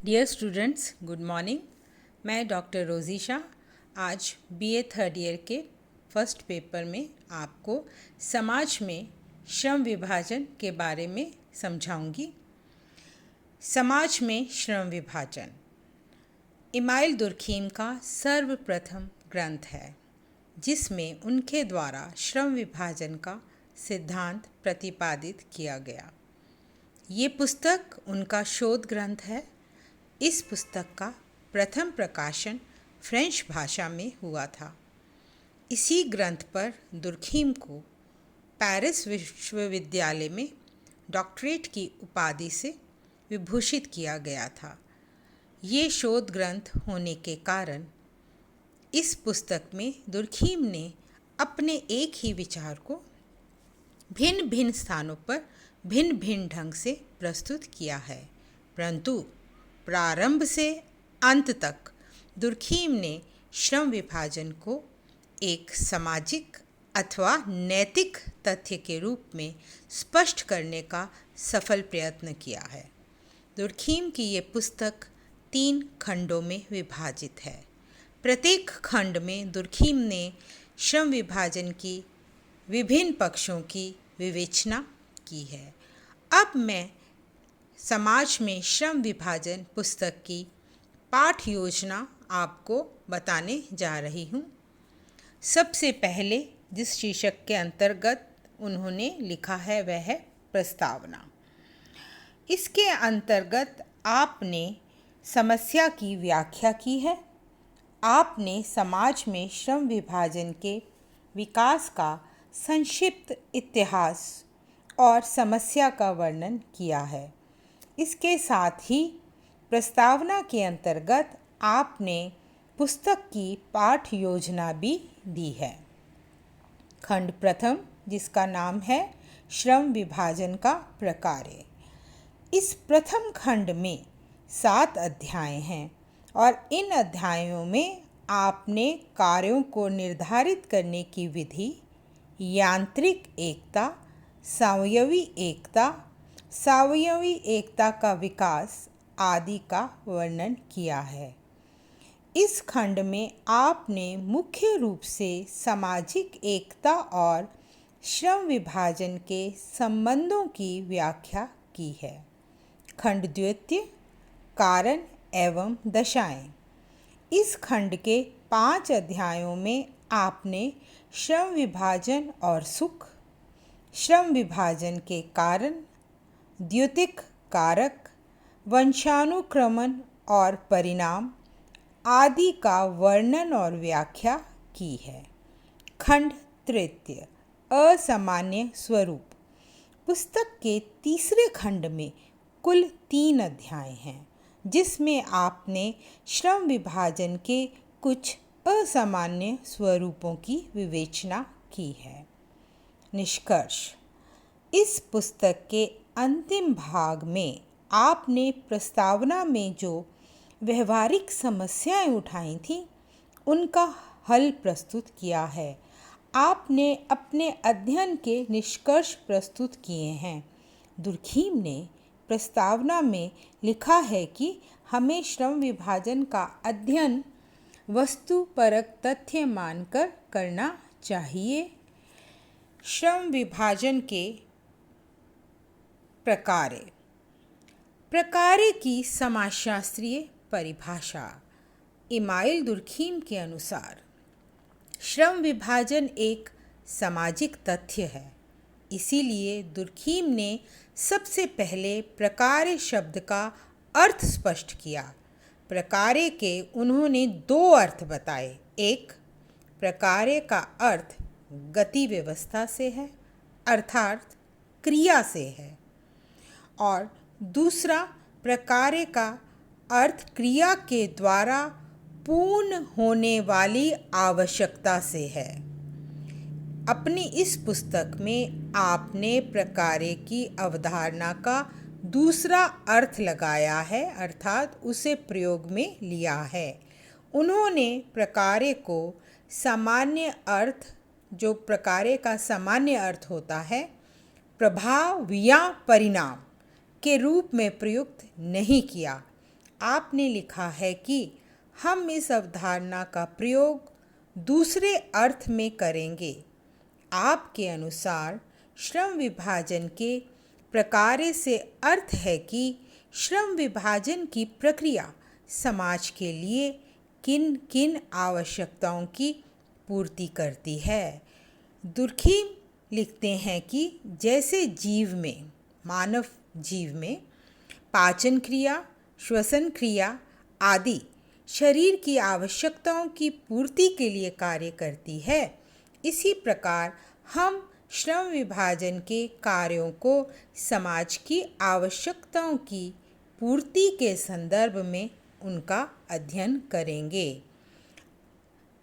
Dear students, good morning. मैं doctor Rozisha आज BA third year के फर्स्ट पेपर में आपको समाज में श्रम विभाजन के बारे में समझाऊंगी। समाज में श्रम विभाजन इमाइल दुर्खीम का सर्वप्रथम ग्रंथ है, जिसमें उनके द्वारा श्रम विभाजन का सिद्धांत प्रतिपादित किया गया। ये पुस्तक उनका शोध ग्रंथ है। इस पुस्तक का प्रथम प्रकाशन फ्रेंच भाषा में हुआ था। इसी ग्रंथ पर दुर्खीम को पेरिस विश्वविद्यालय में डॉक्टरेट की उपाधि से विभूषित किया गया था। ये शोध ग्रंथ होने के कारण इस पुस्तक में दुर्खीम ने अपने एक ही विचार को भिन्न भिन्न स्थानों पर भिन्न भिन्न ढंग से प्रस्तुत किया है, परंतु प्रारंभ से अंत तक दुर्खीम ने श्रम विभाजन को एक सामाजिक अथवा नैतिक तथ्य के रूप में स्पष्ट करने का सफल प्रयत्न किया है। दुर्खीम की ये पुस्तक 3 खंडों में विभाजित है। प्रत्येक खंड में दुर्खीम ने श्रम विभाजन की विभिन्न पक्षों की विवेचना की है। अब मैं समाज में श्रम विभाजन पुस्तक की पाठ योजना आपको बताने जा रही हूँ। सबसे पहले जिस शीर्षक के अंतर्गत उन्होंने लिखा है वह है प्रस्तावना। इसके अंतर्गत आपने समस्या की व्याख्या की है। आपने समाज में श्रम विभाजन के विकास का संक्षिप्त इतिहास और समस्या का वर्णन किया है। इसके साथ ही प्रस्तावना के अंतर्गत आपने पुस्तक की पाठ योजना भी दी है। खंड प्रथम, जिसका नाम है श्रम विभाजन का प्रकार्य। इस प्रथम खंड में 7 अध्याय हैं और इन अध्यायों में आपने कार्यों को निर्धारित करने की विधि, यांत्रिक एकता, सावयवी एकता का विकास आदि का वर्णन किया है। इस खंड में आपने मुख्य रूप से सामाजिक एकता और श्रम विभाजन के संबंधों की व्याख्या की है। खंड द्वितीय, कारण एवं दशाएं। इस खंड के 5 अध्यायों में आपने श्रम विभाजन और सुख, श्रम विभाजन के कारण, द्योतिक कारक, वंशानुक्रमण और परिणाम आदि का वर्णन और व्याख्या की है। खंड तृतीय, असामान्य स्वरूप। पुस्तक के तीसरे खंड में कुल 3 अध्याय हैं, जिसमें आपने श्रम विभाजन के कुछ असामान्य स्वरूपों की विवेचना की है। निष्कर्ष। इस पुस्तक के अंतिम भाग में आपने प्रस्तावना में जो व्यवहारिक समस्याएं उठाई थीं, उनका हल प्रस्तुत किया है। आपने अपने अध्ययन के निष्कर्ष प्रस्तुत किए हैं। दुर्खीम ने प्रस्तावना में लिखा है कि हमें श्रम विभाजन का अध्ययन वस्तुपरक तथ्य मानकर करना चाहिए। श्रम विभाजन के प्रकार्य की समाजशास्त्रीय परिभाषा। इमाइल दुर्खीम के अनुसार श्रम विभाजन एक सामाजिक तथ्य है। इसीलिए दुर्खीम ने सबसे पहले प्रकार्य शब्द का अर्थ स्पष्ट किया। प्रकार्य के उन्होंने 2 अर्थ बताए। एक, प्रकार्य का अर्थ गति व्यवस्था से है, अर्थात क्रिया से है, और दूसरा, प्रकार्य का अर्थ क्रिया के द्वारा पूर्ण होने वाली आवश्यकता से है। अपनी इस पुस्तक में आपने प्रकार्य की अवधारणा का दूसरा अर्थ लगाया है, अर्थात उसे प्रयोग में लिया है। उन्होंने प्रकार्य को सामान्य अर्थ, जो प्रकार्य का सामान्य अर्थ होता है, प्रभाव या परिणाम के रूप में प्रयुक्त नहीं किया। आपने लिखा है कि हम इस अवधारणा का प्रयोग दूसरे अर्थ में करेंगे। आपके अनुसार श्रम विभाजन के प्रकार से अर्थ है कि श्रम विभाजन की प्रक्रिया समाज के लिए किन किन आवश्यकताओं की पूर्ति करती है। दुर्खीम लिखते हैं कि जैसे मानव जीव में पाचन क्रिया, श्वसन क्रिया आदि शरीर की आवश्यकताओं की पूर्ति के लिए कार्य करती है, इसी प्रकार हम श्रम विभाजन के कार्यों को समाज की आवश्यकताओं की पूर्ति के संदर्भ में उनका अध्ययन करेंगे।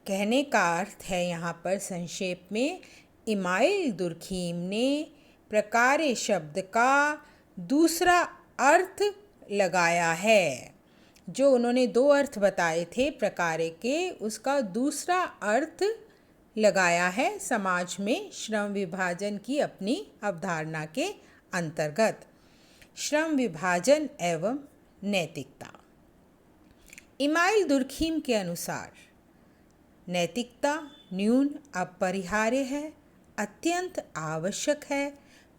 कहने का अर्थ है यहाँ पर संक्षेप में, इमाइल दुर्खीम ने प्रकार्य शब्द का दूसरा अर्थ लगाया है। जो उन्होंने दो अर्थ बताए थे प्रकार्य के, उसका दूसरा अर्थ लगाया है समाज में श्रम विभाजन की अपनी अवधारणा के अंतर्गत। श्रम विभाजन एवं नैतिकता। इमाइल दुर्खीम के अनुसार नैतिकता न्यून अपरिहार्य है, अत्यंत आवश्यक है,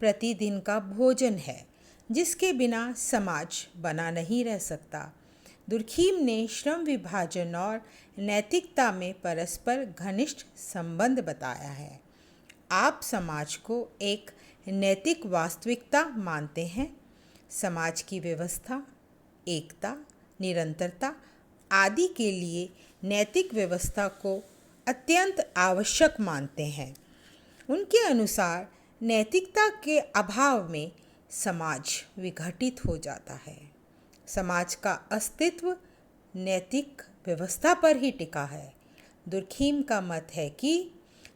प्रतिदिन का भोजन है, जिसके बिना समाज बना नहीं रह सकता। दुर्खीम ने श्रम विभाजन और नैतिकता में परस्पर घनिष्ठ संबंध बताया है। आप समाज को एक नैतिक वास्तविकता मानते हैं। समाज की व्यवस्था, एकता, निरंतरता आदि के लिए नैतिक व्यवस्था को अत्यंत आवश्यक मानते हैं। उनके अनुसार नैतिकता के अभाव में समाज विघटित हो जाता है। समाज का अस्तित्व नैतिक व्यवस्था पर ही टिका है। दुर्खीम का मत है कि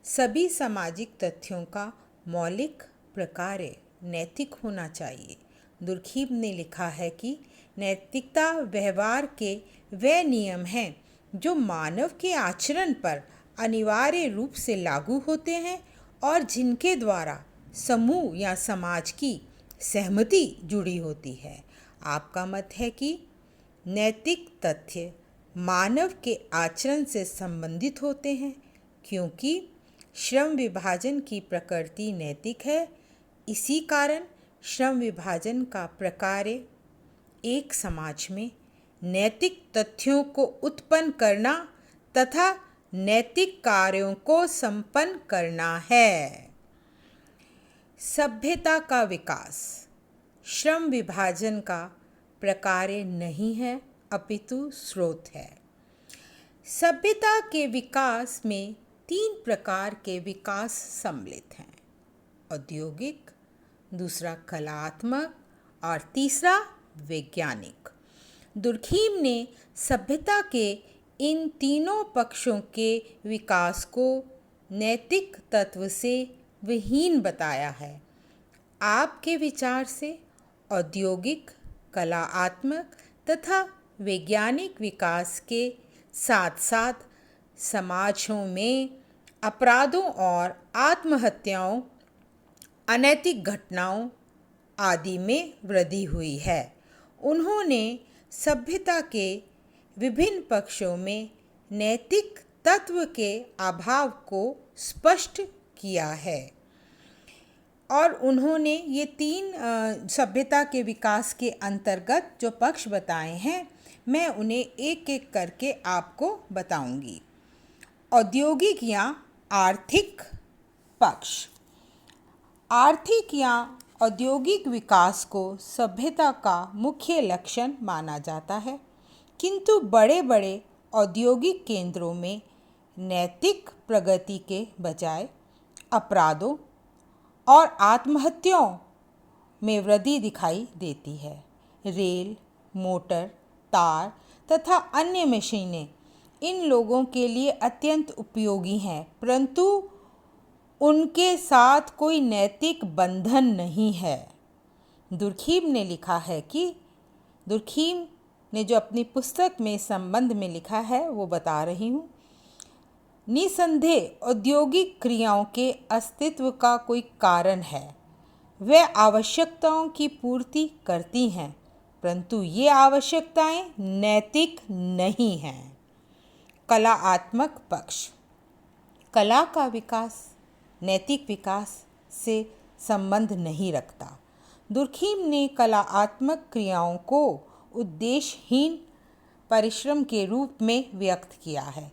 सभी सामाजिक तथ्यों का मौलिक प्रकार्य नैतिक होना चाहिए। दुर्खीम ने लिखा है कि नैतिकता व्यवहार के वे नियम हैं जो मानव के आचरण पर अनिवार्य रूप से लागू होते हैं और जिनके द्वारा समूह या समाज की सहमति जुड़ी होती है। आपका मत है कि नैतिक तथ्य मानव के आचरण से संबंधित होते हैं, क्योंकि श्रम विभाजन की प्रकृति नैतिक है। इसी कारण श्रम विभाजन का प्रकार्य एक समाज में नैतिक तथ्यों को उत्पन्न करना तथा नैतिक कार्यों को संपन्न करना है। सभ्यता का विकास श्रम विभाजन का प्रकार्य नहीं है, अपितु स्रोत है। सभ्यता के विकास में 3 प्रकार के विकास सम्मिलित हैं: औद्योगिक, दूसरा कलात्मक और तीसरा वैज्ञानिक। दुर्खीम ने सभ्यता के इन तीनों पक्षों के विकास को नैतिक तत्व से विहीन बताया है। आपके विचार से औद्योगिक, कलात्मक तथा वैज्ञानिक विकास के साथ साथ समाजों में अपराधों और आत्महत्याओं, अनैतिक घटनाओं आदि में वृद्धि हुई है। उन्होंने सभ्यता के विभिन्न पक्षों में नैतिक तत्व के अभाव को स्पष्ट किया है और उन्होंने ये 3 सभ्यता के विकास के अंतर्गत जो पक्ष बताए हैं, मैं उन्हें एक एक करके आपको बताऊंगी। औद्योगिक या आर्थिक पक्ष। आर्थिक या औद्योगिक विकास को सभ्यता का मुख्य लक्षण माना जाता है, किंतु बड़े बड़े औद्योगिक केंद्रों में नैतिक प्रगति के बजाय अपराधों और आत्महत्याओं में वृद्धि दिखाई देती है। रेल, मोटर, तार तथा अन्य मशीनें इन लोगों के लिए अत्यंत उपयोगी हैं, परंतु उनके साथ कोई नैतिक बंधन नहीं है। दुर्खीम ने लिखा है कि दुर्खीम ने जो अपनी पुस्तक में संबंध में लिखा है वो बता रही हूँ। निसंदेह औद्योगिक क्रियाओं के अस्तित्व का कोई कारण है। वे आवश्यकताओं की पूर्ति करती हैं, परंतु ये आवश्यकताएं नैतिक नहीं हैं। कलात्मक पक्ष। कला का विकास नैतिक विकास से संबंध नहीं रखता। दुर्खीम ने कलात्मक क्रियाओं को उद्देश्यहीन परिश्रम के रूप में व्यक्त किया है।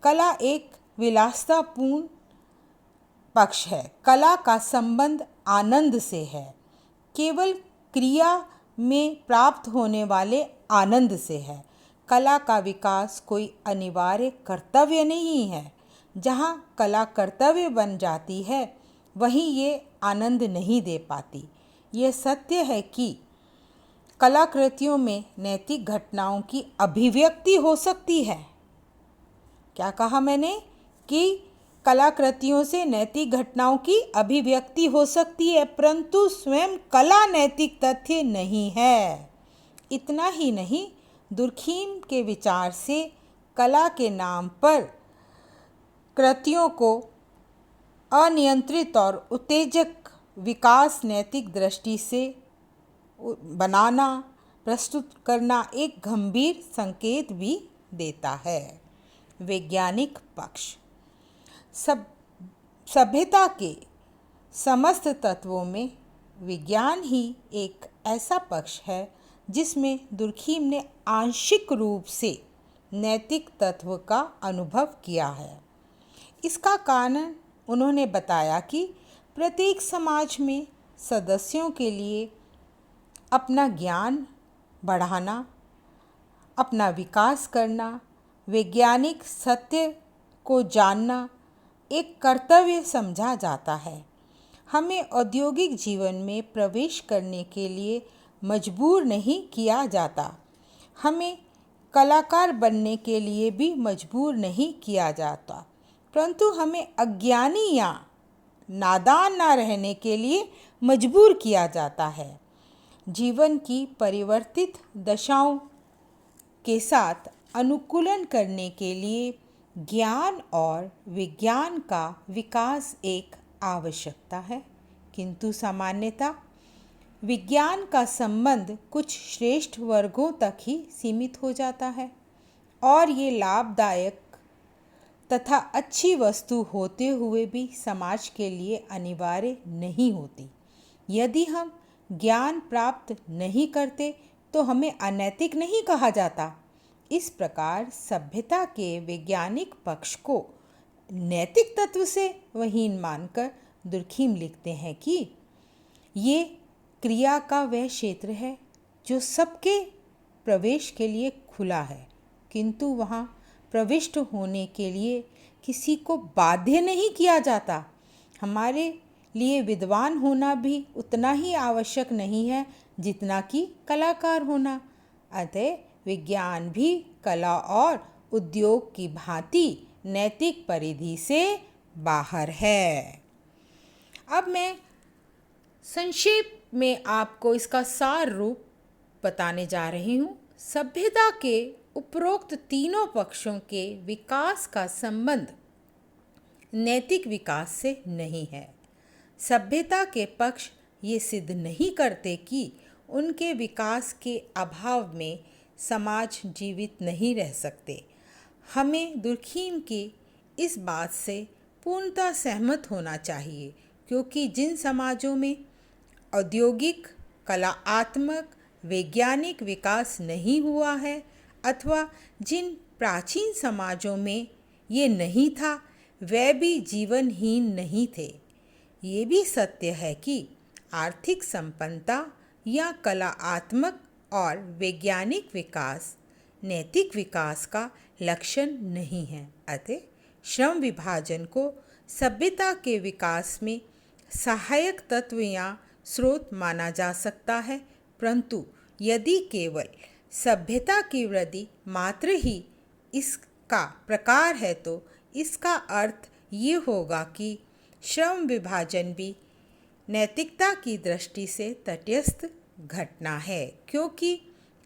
कला एक विलासितापूर्ण पक्ष है। कला का संबंध आनंद से है, केवल क्रिया में प्राप्त होने वाले आनंद से है। कला का विकास कोई अनिवार्य कर्तव्य नहीं है। जहाँ कला कर्तव्य बन जाती है वहीं ये आनंद नहीं दे पाती। यह सत्य है कि कलाकृतियों में नैतिक घटनाओं की अभिव्यक्ति हो सकती है। क्या कहा मैंने? कि कलाकृतियों से नैतिक घटनाओं की अभिव्यक्ति हो सकती है, परंतु स्वयं कला नैतिक तथ्य नहीं है। इतना ही नहीं, दुर्खीम के विचार से कला के नाम पर कृतियों को अनियंत्रित और उत्तेजक विकास नैतिक दृष्टि से बनाना, प्रस्तुत करना एक गंभीर संकेत भी देता है। वैज्ञानिक पक्ष। सभ्यता के समस्त तत्वों में विज्ञान ही एक ऐसा पक्ष है जिसमें दुर्खीम ने आंशिक रूप से नैतिक तत्व का अनुभव किया है। इसका कारण उन्होंने बताया कि प्रत्येक समाज में सदस्यों के लिए अपना ज्ञान बढ़ाना, अपना विकास करना, वैज्ञानिक सत्य को जानना एक कर्तव्य समझा जाता है। हमें औद्योगिक जीवन में प्रवेश करने के लिए मजबूर नहीं किया जाता। हमें कलाकार बनने के लिए भी मजबूर नहीं किया जाता, परंतु हमें अज्ञानी या नादान ना रहने के लिए मजबूर किया जाता है। जीवन की परिवर्तित दशाओं के साथ अनुकूलन करने के लिए ज्ञान और विज्ञान का विकास एक आवश्यकता है, किंतु सामान्यतः विज्ञान का संबंध कुछ श्रेष्ठ वर्गों तक ही सीमित हो जाता है और ये लाभदायक तथा अच्छी वस्तु होते हुए भी समाज के लिए अनिवार्य नहीं होती। यदि हम ज्ञान प्राप्त नहीं करते तो हमें अनैतिक नहीं कहा जाता। इस प्रकार सभ्यता के वैज्ञानिक पक्ष को नैतिक तत्व से वहीन मानकर दुर्खीम लिखते हैं कि ये क्रिया का वह क्षेत्र है जो सबके प्रवेश के लिए खुला है, किंतु वहाँ प्रविष्ट होने के लिए किसी को बाध्य नहीं किया जाता। हमारे लिए विद्वान होना भी उतना ही आवश्यक नहीं है जितना कि कलाकार होना। अतः विज्ञान भी कला और उद्योग की भांति नैतिक परिधि से बाहर है। अब मैं संक्षेप में आपको इसका सार रूप बताने जा रही हूँ। सभ्यता के उपरोक्त तीनों पक्षों के विकास का संबंध नैतिक विकास से नहीं है। सभ्यता के पक्ष ये सिद्ध नहीं करते कि उनके विकास के अभाव में समाज जीवित नहीं रह सकते। हमें दुर्खीम की इस बात से पूर्णतः सहमत होना चाहिए, क्योंकि जिन समाजों में औद्योगिक, कलात्मक, वैज्ञानिक विकास नहीं हुआ है अथवा जिन प्राचीन समाजों में ये नहीं था, वे भी जीवनहीन नहीं थे। ये भी सत्य है कि आर्थिक संपन्नता या कलात्मक और वैज्ञानिक विकास नैतिक विकास का लक्षण नहीं है। अतः श्रम विभाजन को सभ्यता के विकास में सहायक तत्व या स्रोत माना जा सकता है, परंतु यदि केवल सभ्यता की वृद्धि मात्र ही इसका प्रकार है तो इसका अर्थ ये होगा कि श्रम विभाजन भी नैतिकता की दृष्टि से तटस्थ घटना है, क्योंकि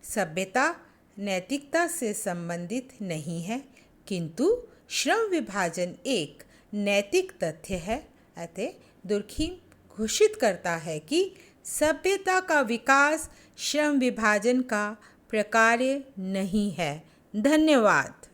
सभ्यता नैतिकता से संबंधित नहीं है, किंतु श्रम विभाजन एक नैतिक तथ्य है। अतः दुर्खीम घोषित करता है कि सभ्यता का विकास श्रम विभाजन का प्रकार्य नहीं है। धन्यवाद।